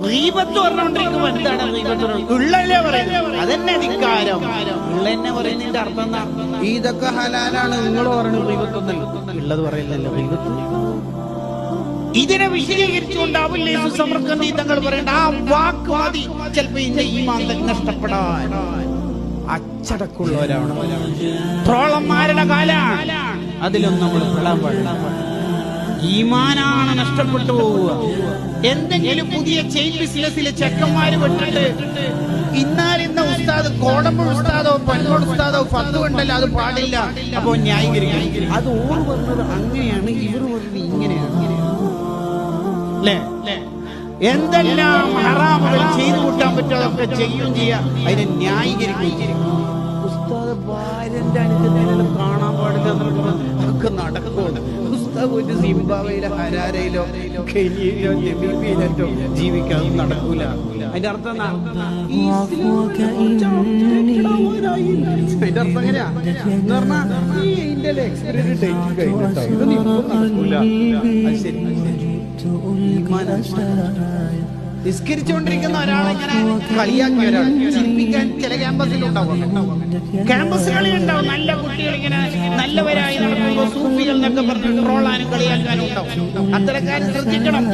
ഗീബത്ത് പറഞ്ഞോണ്ടിരിക്കുമ്പോ എന്താണ് ഗീബത്ത്? ഉള്ളല്ലേ പറയുന്നത്, അതന്നെ ധിക്കാരം. ഉള്ളെന്നെ പറയുന്നതിന്റെ അർത്ഥം എന്താ? ഇതൊക്കെ ഹലാലാണ് നിങ്ങൾ പറയുന്നത് ഗീബത്തൊന്നല്ല, ഉള്ളത് പറയുന്നല്ലോ ഗീബത്ത്. ഇതിനെ വിശദീകരിച്ചുകൊണ്ടാവില്ലേ സമർക്കന്തി തങ്ങൾ പറയേണ്ട ആ വാക്ക് മതി ചിലപ്പോ ഇതിന്റെ ഈമാൻ നഷ്ടപ്പെടാൻ. അച്ചടക്കമുള്ളവരാണ്, ട്രോളന്മാരുടെ കാലാണ്, അതിലൊന്നും നമ്മൾ പെടാൻ പാടില്ല. ഈമാനാണ് നഷ്ടപ്പെട്ടു പോവുക. എന്തെങ്കിലും പുതിയ ചെയിൻ ബിസിനസ്സിലെ ചെക്കന്മാര് വിട്ടിട്ട് ഇന്നാലിന്ന ഉസ്താദ് കോടമ്പുഴ ഉസ്താദോ പന്നോട് ഉസ്താദോ ഫത്ത് കൊണ്ടല്ല, അത് പാടില്ല, അപ്പൊ ന്യായീകരിക്കും. അത് ഓർ പറഞ്ഞത് അങ്ങനെയാണ്, ഇവർ പറഞ്ഞത് ഇങ്ങനെയാണ് അല്ലേ? എന്തെല്ലാം ഹറാമുകൾ ചെയ്തു കൂട്ടാൻ പറ്റുമതൊക്കെ ചെയ്യുകയും ചെയ്യാം, അതിനെ ന്യായീകരിക്കും. ഉസ്താദ് ഭാര്യന്റെ അനുജനെല്ലാം കാണാൻ പാടില്ല എന്നൊക്കെ നടക്കുമോ? ഉസ്താദ് ഒരു സിംബാബ്വേയിലോ ഹരാരയിലോ കെനിയയിലോ നമീബിയയിലോ ജീവിക്കാൻ നടക്കൂല. അതിന്റെ അർത്ഥം അതിന്റെ അർത്ഥം എങ്ങനെയാ എന്ന് പറഞ്ഞാൽ ഈ ഇന്ത്യയിലെ എക്സ്പയറി ഡേറ്റ് കഴിഞ്ഞിട്ടോ ഇതൊന്നും ഇപ്പം നടക്കൂല. അത് ശരി. നിസ്കരിച്ചുകൊണ്ടിരിക്കുന്ന ഒരാളെങ്ങനെ കളിയാക്കി ഒരാൾ ചിരിപ്പിക്കാൻ ചില ക്യാമ്പസിലുണ്ടാവും. ക്യാമ്പസ് കളി ഉണ്ടാവും, നല്ല കുട്ടികൾ ഇങ്ങനെ നല്ലവരായി നടക്കുമ്പോൾ സൂഫികൾ എന്നൊക്കെ പറഞ്ഞ് ട്രോളാനും കളിയാക്കാനും ഉണ്ടാവും. അത്തരക്കാരും ശ്രദ്ധിക്കണം.